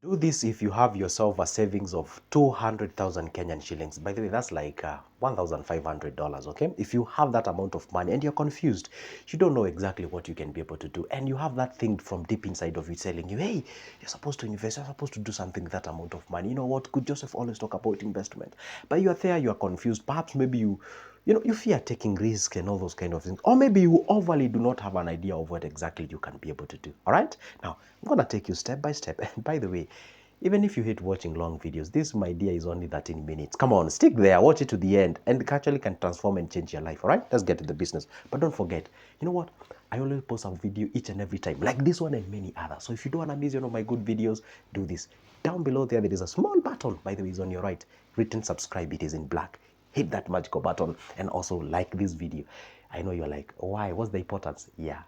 Do this if you have yourself a savings of 200,000 Kenyan shillings. By the way, that's like $1,500, okay? If you have that amount of money and you're confused, you don't know exactly what you can be able to do, and you have that thing from deep inside of you telling you, hey, you're supposed to invest, you're supposed to do something with that amount of money. You know what? Good Joseph always talk about investment. But you're there, you're confused. Perhaps maybe you fear taking risks and all those kind of things. Or maybe you overly do not have an idea of what exactly you can be able to do. All right? Now, I'm going to take you step by step. And by the way, even if you hate watching long videos, this, my dear, is only 13 minutes. Come on, stick there, watch it to the end, and it actually can transform and change your life. All right? Let's get to the business. But don't forget, you know what? I always post a video each and every time, like this one and many others. So if you don't want to miss my good videos, do this. Down below there is a small button, by the way, it's on your right, written subscribe. It is in black. Hit that magical button and also like this video. I know you're like, why? What's the importance? Yeah,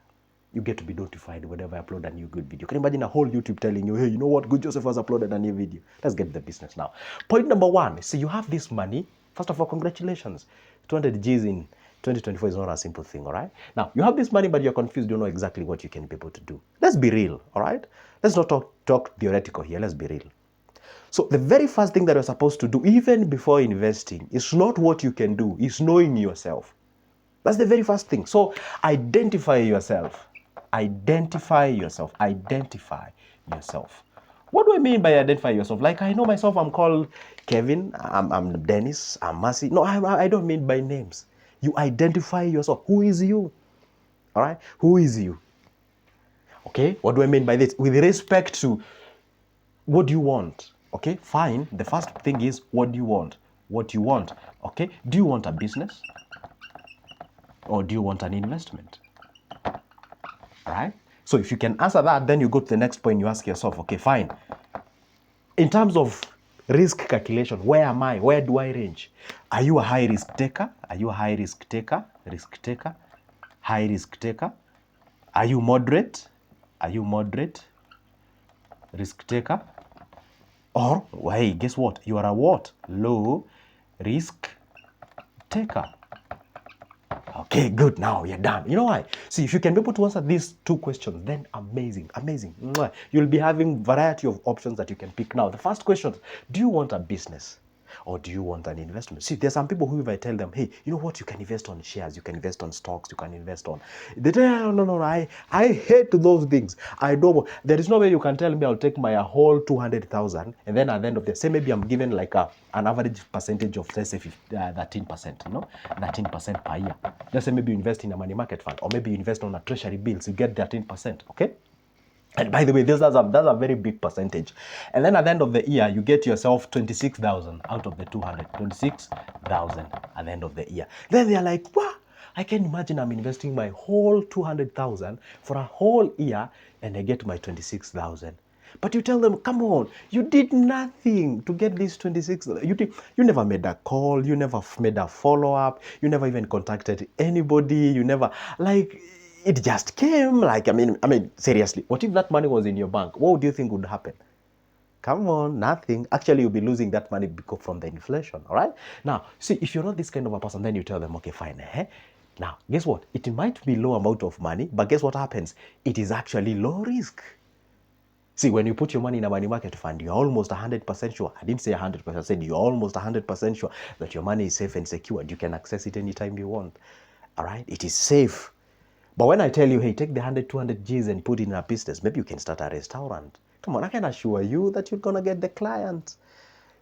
you get to be notified whenever I upload a new good video. Can you imagine a whole YouTube telling you, hey, you know what? Good Joseph has uploaded a new video. Let's get the business now. Point number one, so you have this money. First of all, congratulations. 200 G's in 2024 is not a simple thing, all right? Now, you have this money, but you're confused. You don't know exactly what you can be able to do. Let's be real, all right? Let's not talk theoretical here. Let's be real. So the very first thing that you're supposed to do, even before investing, is not what you can do, it's knowing yourself. That's the very first thing. So identify yourself. Identify yourself. Identify yourself. What do I mean by identify yourself? Like, I know myself, I'm called Kevin, I'm Dennis, I'm Mercy. No, I don't mean by names. You identify yourself. Who is you? All right? Who is you? Okay? What do I mean by this? With respect to what do you want? Okay, fine. The first thing is, what do you want? What you want. Okay, do you want a business or do you want an investment? All right. So if you can answer that, then you go to the next point. You ask yourself, okay, fine. In terms of risk calculation, where am I? Where do I range? Are you a high risk taker? Are you a high risk taker? Risk taker? High risk taker? Are you moderate? Are you moderate? Risk taker? Or, hey, guess what? You are a what? Low risk taker. Okay, good. Now you're done. You know why? See, if you can be able to answer these two questions, then amazing, amazing. You'll be having variety of options that you can pick. Now, the first question, do you want a business? Or do you want an investment? See, there's some people who, if I tell them, hey, you know what, you can invest on shares, you can invest on stocks, you can invest on. They tell no, I hate those things. I don't. There is no way you can tell me I'll take my whole 200,000 and then at the end of the say maybe I'm given like an average percentage of, let's say 13%, 13% per year. Let's say maybe you invest in a money market fund or maybe you invest on a treasury bills, you get 13%, okay? And by the way, that's a very big percentage. And then at the end of the year, you get yourself 26,000 out of the 200. 26,000 at the end of the year. Then they're like, wow, I can imagine I'm investing my whole 200,000 for a whole year and I get my 26,000. But you tell them, come on, you did nothing to get this 26. You never made a call, you never made a follow-up, you never even contacted anybody, you never, like, it just came. Like, I mean, seriously, what if that money was in your bank? What do you think would happen? Come on, nothing. Actually, you'll be losing that money because from the inflation, all right? Now, see, if you're not this kind of a person, then you tell them, okay, fine. Now, guess what? It might be low amount of money, but guess what happens? It is actually low risk. See, when you put your money in a money market fund, you're almost 100% sure. I didn't say 100%, I said you're almost 100% sure that your money is safe and secured. You can access it anytime you want, all right? It is safe. But when I tell you, hey, take the 100, 200 G's and put it in a business, maybe you can start a restaurant. Come on, I can assure you that you're going to get the clients.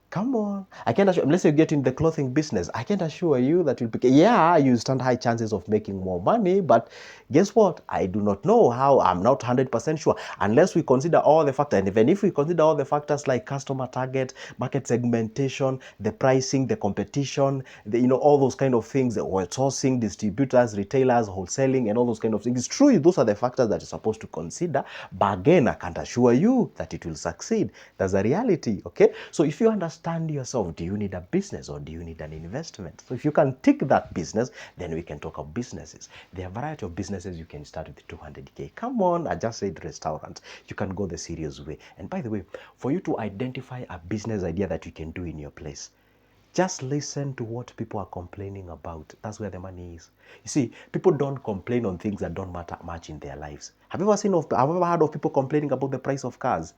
Come on. I can't assure, unless you get in the clothing business, I can't assure you that you'll be, yeah, you stand high chances of making more money, but guess what? I do not know how. I'm not 100% sure unless we consider all the factors. And even if we consider all the factors like customer target, market segmentation, the pricing, the competition, all those kind of things, the sourcing, distributors, retailers, wholesaling, and all those kind of things. It's true, those are the factors that you're supposed to consider, but again, I can't assure you that it will succeed. That's a reality, okay? So if you understand yourself, do you need a business or do you need an investment? So if you can tick that business, then we can talk of businesses. There are a variety of businesses you can start with 200K. Come on, I just said restaurants. You can go the serious way. And by the way, for you to identify a business idea that you can do in your place, just listen to what people are complaining about. That's where the money is. You see, people don't complain on things that don't matter much in their lives. Have you ever heard of people complaining about the price of cars?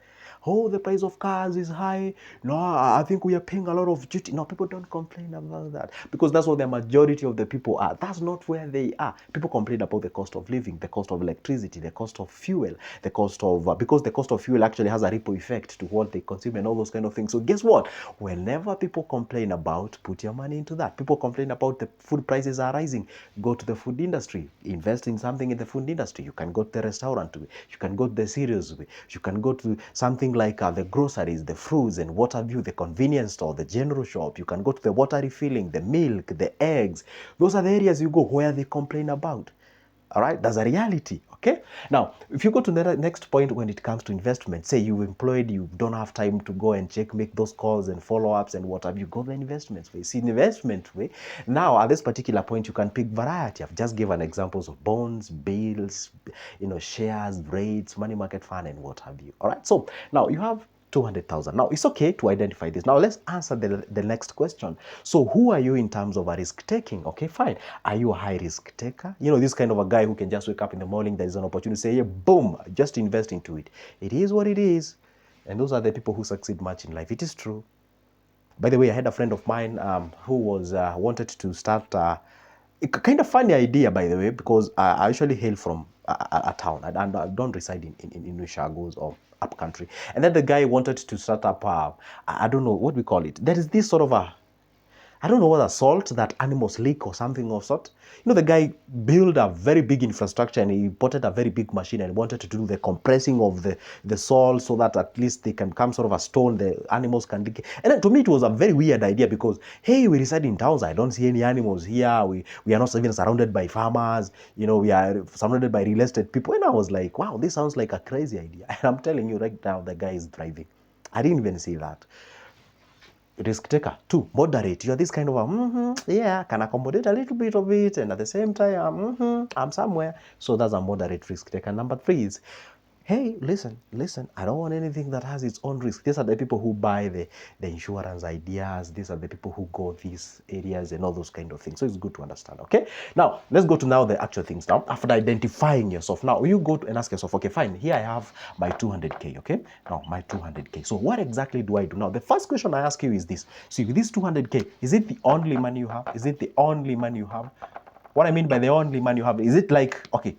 Oh, the price of cars is high. No, I think we are paying a lot of duty. No, people don't complain about that because that's what the majority of the people are. That's not where they are. People complain about the cost of living, the cost of electricity, the cost of fuel, the cost of, because the cost of fuel actually has a ripple effect to what they consume and all those kind of things. So guess what? Whenever people complain about, put your money into that. People complain about the food prices are rising. Go to the food industry. Invest in something in the food industry. You can go to the restaurant. You can go to the cereals. You can go to something like the groceries, the fruits and what have you, the convenience store, the general shop. You can go to the water refilling, the milk, the eggs. Those are the areas you go where they complain about. All right, that's a reality. Okay. Now, if you go to the next point when it comes to investment, say you've employed, you don't have time to go and make those calls and follow-ups and what have you, go the investments way. See, investment way. Now, at this particular point, you can pick variety. I've just given examples of bonds, bills, shares, rates, money market fund, and what have you. All right. So now you have 200,000. Now, it's okay to identify this. Now, let's answer the next question. So, who are you in terms of a risk taking? Okay, fine. Are you a high risk taker? This kind of a guy who can just wake up in the morning, there's an opportunity, say, yeah, boom, just invest into it. It is what it is. And those are the people who succeed much in life. It is true. By the way, I had a friend of mine who was wanted to start a kind of funny idea, by the way, because I actually hail from a town. I don't reside in Ushagos or up country. And then the guy wanted to start up, I don't know what we call it. There is this sort of I don't know whether salt that animals lick or something of sort. The guy built a very big infrastructure and he imported a very big machine and wanted to do the compressing of the salt so that at least they can come sort of a stone, the animals can lick. And then to me, it was a very weird idea because, hey, we reside in towns. I don't see any animals here. We are not even surrounded by farmers. We are surrounded by real estate people. And I was like, wow, this sounds like a crazy idea. And I'm telling you right now, the guy is thriving. I didn't even see that. Risk taker. 2, moderate. You're this kind of can accommodate a little bit of it, and at the same time, I'm somewhere. So that's a moderate risk taker. Number 3 is, hey, listen, I don't want anything that has its own risk. These are the people who buy the insurance ideas. These are the people who go these areas and all those kind of things. So it's good to understand, okay? Now, let's go to now the actual things. Now, after identifying yourself, now you go and ask yourself, okay, fine, here I have my 200K, okay? Now, my 200K. So what exactly do I do? Now, the first question I ask you is this. See, with this 200K, is it the only money you have? Is it the only money you have? What I mean by the only money you have, is it like, okay,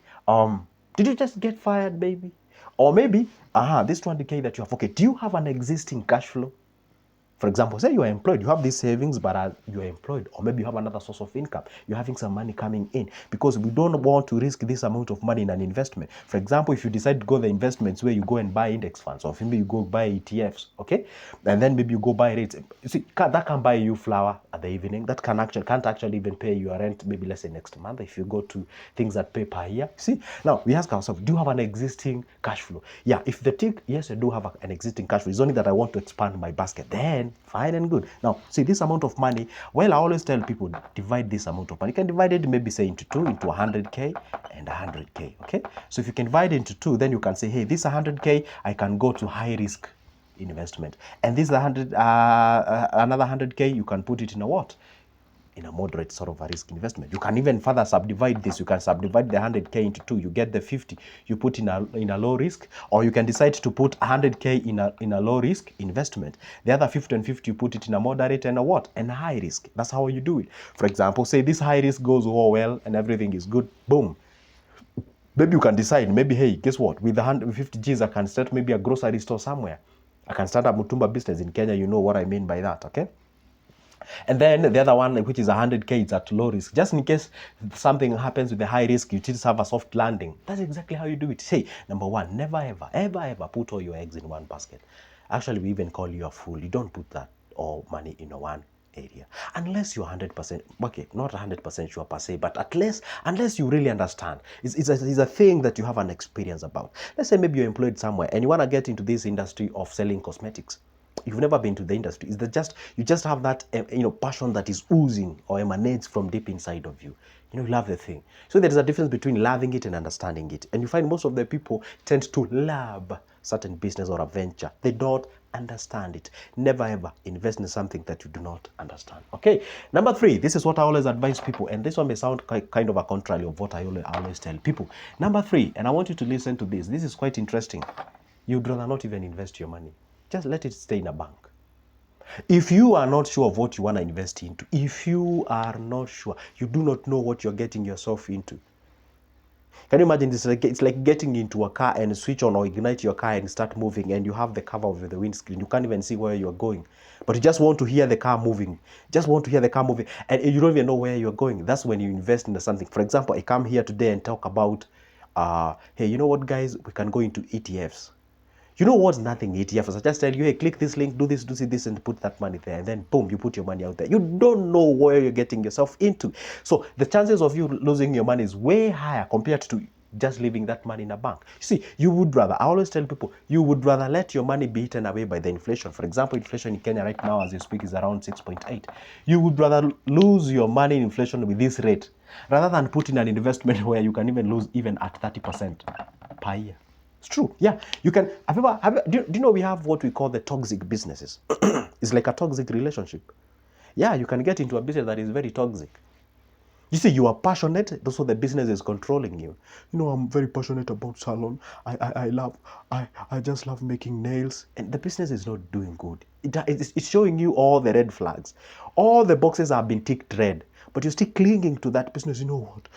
did you just get fired, baby? Or maybe, this 200K that you have, okay, do you have an existing cash flow? For example, say you are employed, you have these savings, but you are employed, or maybe you have another source of income. You're having some money coming in because we don't want to risk this amount of money in an investment. For example, if you decide to go the investments where you go and buy index funds, or maybe you go buy ETFs, okay? And then maybe you go buy rates. You see, that can buy you flour at the evening. That can't actually even pay your rent, maybe let's say next month if you go to things that pay per year. See, now we ask ourselves, do you have an existing cash flow? Yeah, if the tick, yes, I do have an existing cash flow. It's only that I want to expand my basket. Then fine and good. Now, see, this amount of money, well, I always tell people, divide this amount of money. You can divide it maybe say into 2, into 100K and 100K, okay? So if you can divide it into 2, then you can say, hey, this 100K, I can go to high risk investment. And this another 100K, you can put it in a what? In a moderate sort of a risk investment. You can even further subdivide this. You can subdivide the 100K into 2. You get the 50 you put in a low risk, or you can decide to put 100K in a low risk investment. The other 50 and 50 you put it in a moderate and a what? And a high risk. That's how you do it. For example, say this high risk goes well and everything is good. Boom. Maybe you can decide, maybe, hey, guess what? With the 150 Gs, I can start maybe a grocery store somewhere. I can start a Mutumba business in Kenya. You know what I mean by that, okay? And then the other one, which is 100K, it's at low risk. Just in case something happens with the high risk, you just have a soft landing. That's exactly how you do it. Say, number 1, never ever put all your eggs in one basket. Actually, we even call you a fool. You don't put that all money in one area. Unless you're 100%, okay, not 100% sure per se, but at least, unless you really understand. It's a thing that you have an experience about. Let's say maybe you're employed somewhere and you want to get into this industry of selling cosmetics. You've never been to the industry. Is that you just have that passion that is oozing or emanates from deep inside of you. You love the thing. So there is a difference between loving it and understanding it. And you find most of the people tend to love certain business or a venture. They don't understand it. Never ever invest in something that you do not understand. Okay. Number 3, this is what I always advise people, and this one may sound kind of a contrary of what I always tell people. Number 3, and I want you to listen to this. This is quite interesting. You'd rather not even invest your money. Just let it stay in a bank. If you are not sure of what you want to invest into, if you are not sure, you do not know what you're getting yourself into. Can you imagine this? It's like getting into a car and switch on or ignite your car and start moving, and you have the cover over the windscreen. You can't even see where you're going, but you just want to hear the car moving. Just want to hear the car moving, and you don't even know where you're going. That's when you invest into something. For example, I come here today and talk about, hey, you know what, guys? We can go into ETFs. You know what's nothing ETFs? I just tell you, hey, click this link, do this, and put that money there. And then boom, you put your money out there. You don't know where you're getting yourself into. So the chances of you losing your money is way higher compared to just leaving that money in a bank. You see, you would rather, I always tell people, you would rather let your money be eaten away by the inflation. For example, inflation in Kenya right now, as you speak, is around 6.8. You would rather lose your money in inflation with this rate rather than put in an investment where you can even lose even at 30% per year. It's true. Yeah, you can. Do you know we have what we call the toxic businesses? It's like a toxic relationship. Yeah, you can get into a business that is very toxic. You see, you are passionate, so the business is controlling you. You know, I'm very passionate about salon. I just love making nails, and the business is not doing good. It's showing you all the red flags. All the boxes have been ticked red, but you're still clinging to that business. You know what?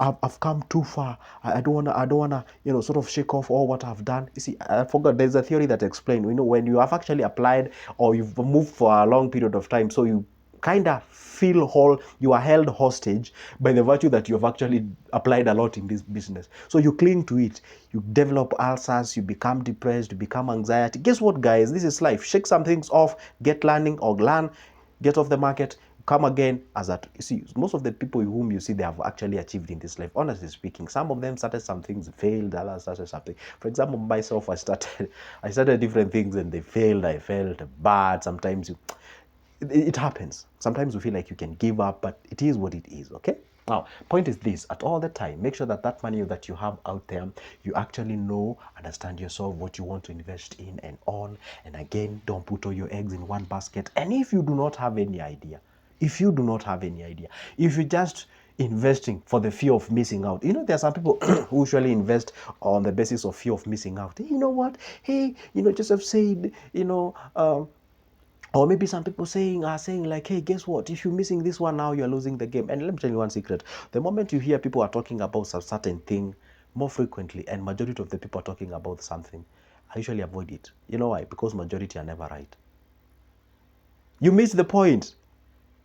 I've come too far. I don't wanna, sort of shake off all what I've done. You see, I forgot. There's a theory that explains. When you have actually applied or you've moved for a long period of time, so you kind of feel whole, you are held hostage by the virtue that you have actually applied a lot in this business. So you cling to it, you develop ulcers, you become depressed, you become anxiety. Guess what, guys? This is life. Shake some things off, get learning or learn, get off the market, come again. You see, most of the people whom you see, they have actually achieved in this life, honestly speaking. Some of them started some things, failed, others started something. For example, myself, I started different things and they failed. I felt bad. Sometimes it happens. Sometimes we feel like you can give up, but it is what it is, okay? Now, point is this, at all the time, make sure that money that you have out there, you actually know, understand yourself, what you want to invest in and on. And again, don't put all your eggs in one basket. And if you do not have any idea, if you're just investing for the fear of missing out, there are some people who usually invest on the basis of fear of missing out. You know what? Hey, Joseph said, or maybe some people are saying like, hey, guess what? If you're missing this one now, you're losing the game. And let me tell you one secret. The moment you hear people are talking about some certain thing more frequently, and majority of the people are talking about something, I usually avoid it. You know why? Because majority are never right. You miss the point.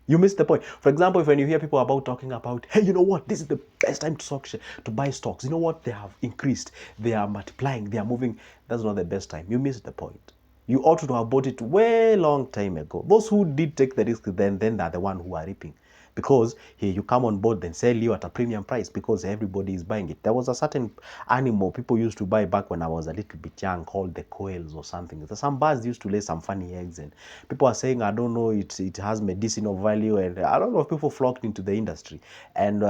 You miss the point. For example, when you hear people talking about, hey, you know what? This is the best time to buy stocks. You know what? They have increased. They are multiplying. They are moving. That's not the best time. You miss the point. You ought to have bought it way long time ago. Those who did take the risk then they're the one who are reaping. Because here you come on board, then sell you at a premium price because everybody is buying it. There was a certain animal people used to buy back when I was a little bit young called the quails or something. Some birds used to lay some funny eggs, and people are saying, I don't know, it has medicinal value, and a lot of people flocked into the industry. And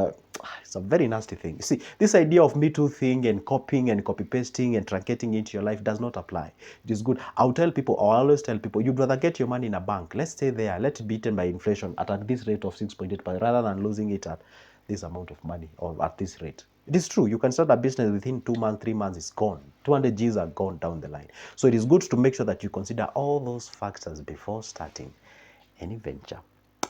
it's a very nasty thing. You see, this idea of Me Too thing and copying and copy pasting and truncating into your life does not apply. It is good. I always tell people, you'd rather get your money in a bank. Let's stay there. Let it be eaten by inflation at this rate of 6.8, rather than losing it at this amount of money or at this rate. It is true. You can start a business within 2 months, 3 months, it's gone. 200 G's are gone down the line. So it is good to make sure that you consider all those factors before starting any venture.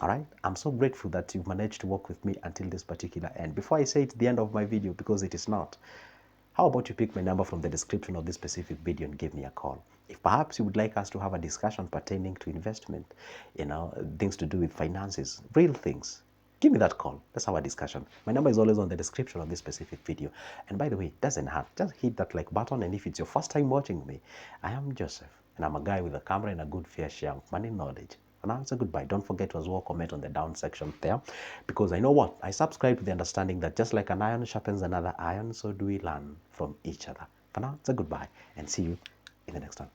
All right, I'm so grateful that you've managed to work with me until this particular end. Before I say it's the end of my video, because it is not, how about you pick my number from the description of this specific video and give me a call? If perhaps you would like us to have a discussion pertaining to investment, things to do with finances, real things, give me that call. Let's have a discussion. My number is always on the description of this specific video. And by the way, it doesn't hurt. Just hit that like button. And if it's your first time watching me, I am Joseph, and I'm a guy with a camera and a good fair share of money knowledge. And now it's a goodbye. Don't forget to as well comment on the down section there, because I know what? I subscribe to the understanding that just like an iron sharpens another iron, so do we learn from each other. For now, it's a goodbye, and see you in the next one.